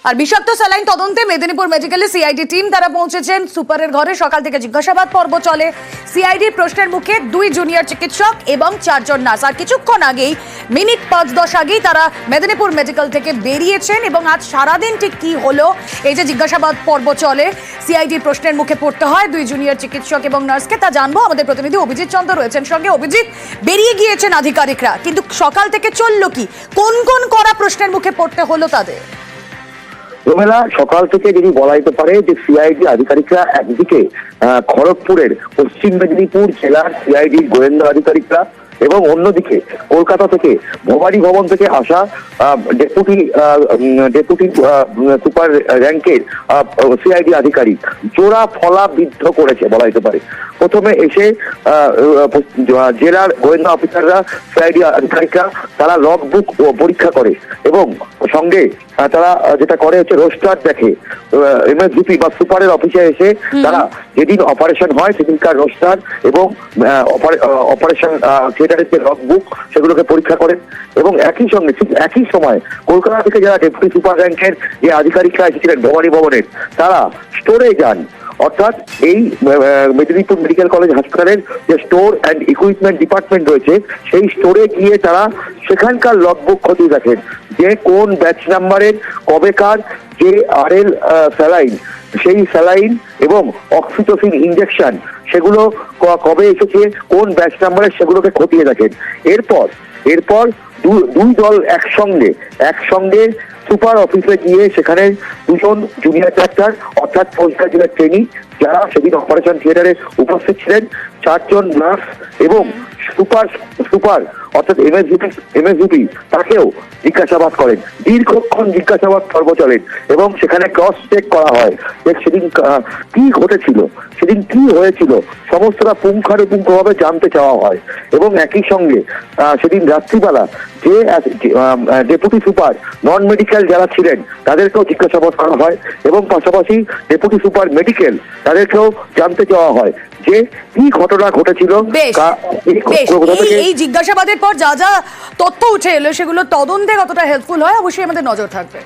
আর বিষাক্ত স্যালাইন তদন্তে মেদিনীপুর মেডিকেলে সিআইডি টিম তারা পৌঁছেছেন সুপারের ঘরে। সকাল থেকে জিজ্ঞাসাবাদ পর্ব চলে। সিআইডির প্রশ্নের মুখে 2 জুনিয়র চিকিৎসক এবং 4 জন নার্স। আর কিছুক্ষণ আগেই মিনিট 5-10 আগেই তারা মেদিনীপুর মেডিকেল থেকে বেরিয়েছেন। এবং আজ সারাদিন ঠিক কি হলো, এই যে জিজ্ঞাসাবাদ পর্ব চলে, সিআইডির প্রশ্নের মুখে পড়তে হয় 2 জুনিয়র চিকিৎসক এবং নার্সকে, তা জানবো। আমাদের প্রতিনিধি অভিজিৎ চন্দ্র রয়েছেন সঙ্গে। অভিজিৎ, বেরিয়ে গিয়েছেন আধিকারিকরা, কিন্তু সকাল থেকে চললো কি, কোন কোন কড়া প্রশ্নের মুখে পড়তে হলো তাদের? রোমেলা, সকাল থেকে যদি বলা যেতে পারে যে সিআইডি আধিকারিকরা একদিকে খড়গপুরের পশ্চিম মেদিনীপুর জেলার সিআইডি গোয়েন্দা আধিকারিকরা এবং অন্যদিকে কলকাতা থেকে ভবানী ভবন থেকে আসা ডেপুটি সুপার র্যাঙ্কের সিআইডি আধিকারিক জোড়া ফলা বিদ্ধ করেছে বলা যেতে পারে। প্রথমে এসে জেলার গোয়েন্দা অফিসাররা, সিআইডি আধিকারিকরা তারা লগ বুক পরীক্ষা করে এবং সঙ্গে তারা যেটা করে হচ্ছে রোস্টার দেখে। এমএসডিপি বা সুপারের অফিসে এসে তারা যেদিন অপারেশন হয় সেদিনকার রোস্টার এবং অপারেশন থিয়েটারের যে লগ বুক সেগুলোকে পরীক্ষা করেন। এবং একই সঙ্গে ঠিক একই সময় কলকাতা থেকে যারা ডেপুটি সুপার র্যাঙ্কের যে আধিকারিকরা এসেছিলেন ভবানী ভবনের, তারা স্টোরে যান। অর্থাৎ এই মেদিনীপুর মেডিকেল কলেজ হাসপাতালের যে স্টোর অ্যান্ড ইকুইপমেন্ট ডিপার্টমেন্ট রয়েছে, সেই স্টোরে গিয়ে তারা সেখানকার লগবুক খতিয়ে দেখেন যে কোন ব্যাচ নাম্বারের কবেকার যে আরএল স্যালাইন, সেই স্যালাইন এবং অক্সিটোসিন ইনজেকশন সেগুলো কবে এসেছে, কোন ব্যাচ নাম্বারের, সেগুলোকে খতিয়ে দেখেন। এরপর দুই দল একসঙ্গে সুপার অফিসে গিয়ে সেখানে 2 জন জুনিয়র ডাক্তার অর্থাৎ পোস্ট গ্রাজুয়েট ট্রেনি যারা সেদিন অপারেশন থিয়েটারে উপস্থিত ছিলেন, 4 জন নার্স এবং সুপার অর্থাৎ এমএসডিপি তাকেও জিজ্ঞাসাবাদ করেন। দীর্ঘক্ষণ জিজ্ঞাসাবাদ পর্ব চলেন এবং সেখানে ক্রস চেক করা হয় যে সেদিন কি ঘটেছিল, সেদিন কি হয়েছিল, সমস্তটা পুঙ্খানুপুঙ্খভাবে জানতে চাওয়া হয়। এবং একই সঙ্গে সেদিন রাত্রিবেলা যে ডেপুটি সুপার নন মেডিকেল যারা ছিলেন তাদেরকেও জিজ্ঞাসাবাদ করা হয় এবং পাশাপাশি ডেপুটি সুপার মেডিকেল তাদেরকেও জানতে চাওয়া হয় যে কি ঘটনা ঘটেছিল। এই জিজ্ঞাসাবাদের পর যা যা তথ্য উঠে এলো সেগুলো তদন্তে কতটা হেল্পফুল হয় অবশ্যই আমাদের নজর থাকবে।